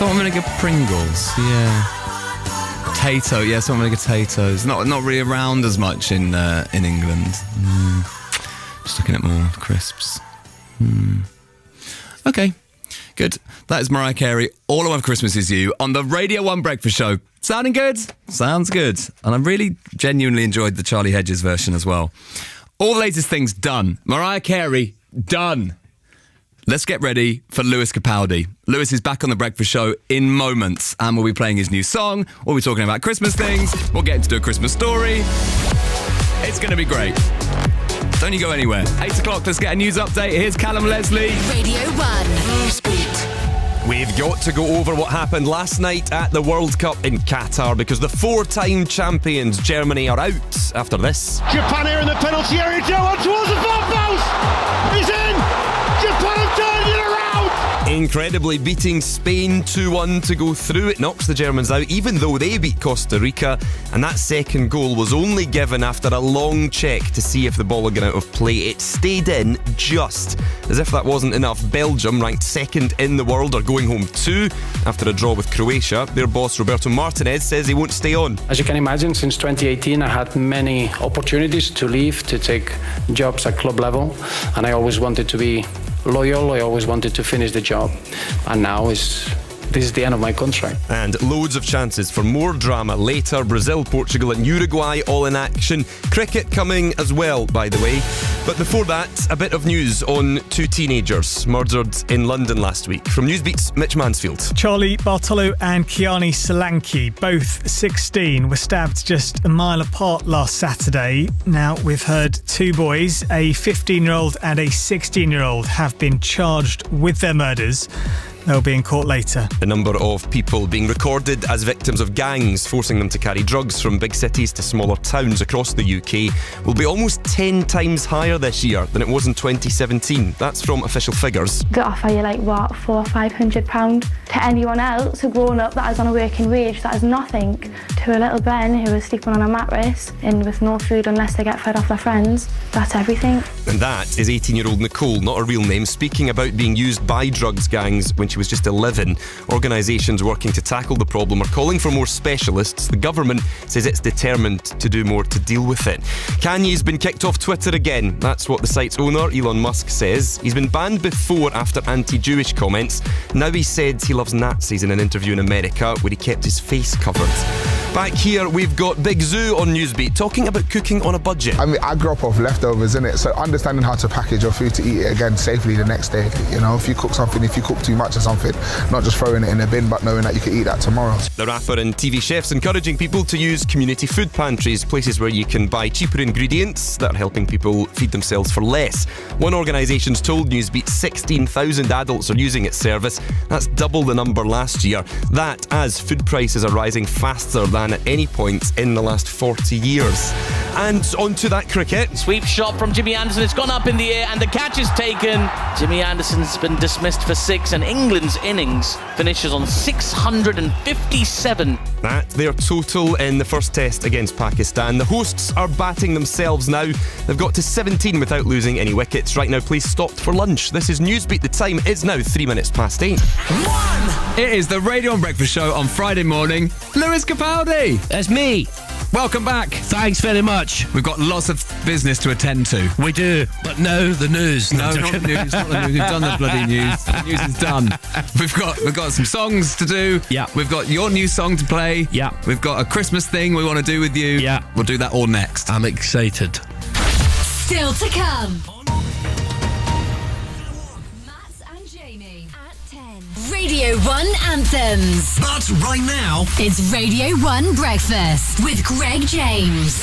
Salt and vinegar Pringles, yeah. Potato, yeah, salt and vinegar potatoes. Not really around as much in England. Just looking at more crisps. Okay, good. That is Mariah Carey, All I Want for Christmas Is You, on the Radio 1 Breakfast Show. Sounding good? Sounds good. And I really genuinely enjoyed the Charlie Hedges version as well. All the latest things done. Mariah Carey, done. Let's get ready for Lewis Capaldi. Lewis is back on the Breakfast Show in moments, and we'll be playing his new song. We'll be talking about Christmas things. We'll get to do a Christmas story. It's going to be great. Don't you go anywhere. 8 o'clock, let's get a news update. Here's Callum Leslie. Radio 1. Newsbeat. We've got to go over what happened last night at the World Cup in Qatar because the 4-time champions Germany are out after this. Japan here in the penalty area. Joe on towards the far post. He's in. Japan have turned it around. Incredibly beating Spain 2-1 to go through. It knocks the Germans out even though they beat Costa Rica, and that second goal was only given after a long check to see if the ball had gone out of play. It stayed in just as if that wasn't enough. Belgium, ranked second in the world, are going home too after a draw with Croatia. Their boss Roberto Martinez says he won't stay on. As you can imagine, since 2018 I had many opportunities to leave, to take jobs at club level, and I always wanted to be loyal. I always wanted to finish the job, and now this is the end of my contract. And loads of chances for more drama later. Brazil, Portugal and Uruguay all in action. Cricket coming as well, by the way. But before that, a bit of news on 2 teenagers murdered in London last week. From Newsbeat's Mitch Mansfield. Charlie Bartolo and Kiani Solanke, both 16, were stabbed just a mile apart last Saturday. Now, we've heard 2 boys, a 15-year-old and a 16-year-old, have been charged with their murders. They'll be in court later. The number of people being recorded as victims of gangs forcing them to carry drugs from big cities to smaller towns across the UK will be almost 10 times higher this year than it was in 2017. That's from official figures. They offer you £400 or £500 to anyone else who grown up that is on a working wage. That is nothing to a little Ben who is sleeping on a mattress and with no food unless they get fed off their friends. That's everything. And that is 18-year-old Nicole, not a real name, speaking about being used by drugs gangs when she was just 11. Organisations working to tackle the problem are calling for more specialists. The government says it's determined to do more to deal with it. Kanye's been kicked off Twitter again. That's what the site's owner, Elon Musk, says. He's been banned before after anti-Jewish comments. Now he said he loves Nazis in an interview in America where he kept his face covered. Back here, we've got Big Zoo on Newsbeat talking about cooking on a budget. I mean, I grew up off leftovers, innit? So understanding how to package your food to eat it again safely the next day. You know, if you cook too much of something, not just throwing it in a bin, but knowing that you can eat that tomorrow. The rapper and TV chef's encouraging people to use community food pantries, places where you can buy cheaper ingredients that are helping people feed themselves for less. One organisation's told Newsbeat 16,000 adults are using its service. That's double the number last year. That as food prices are rising faster than at any point in the last 40 years. And on to that cricket. Sweep shot from Jimmy Anderson. It's gone up in the air and the catch is taken. Jimmy Anderson's been dismissed for 6 and England's innings finishes on 657. That's their total in the first test against Pakistan. The hosts are batting themselves now. They've got to 17 without losing any wickets. Right now, please stopped for lunch. This is Newsbeat. The time is now 3 minutes past 8. It is the Radio 1 Breakfast Show on Friday morning. Lewis Capaldi. That's me. Welcome back. Thanks very much. We've got lots of business to attend to. We do, but now the news. No, not the news. Not the news. We've done the bloody news. The news is done. We've got some songs to do. Yeah. We've got your new song to play. Yeah. We've got a Christmas thing we want to do with you. Yeah. We'll do that all next. I'm excited. Still to come. Radio 1 Anthems. But right now, it's Radio 1 Breakfast with Greg James.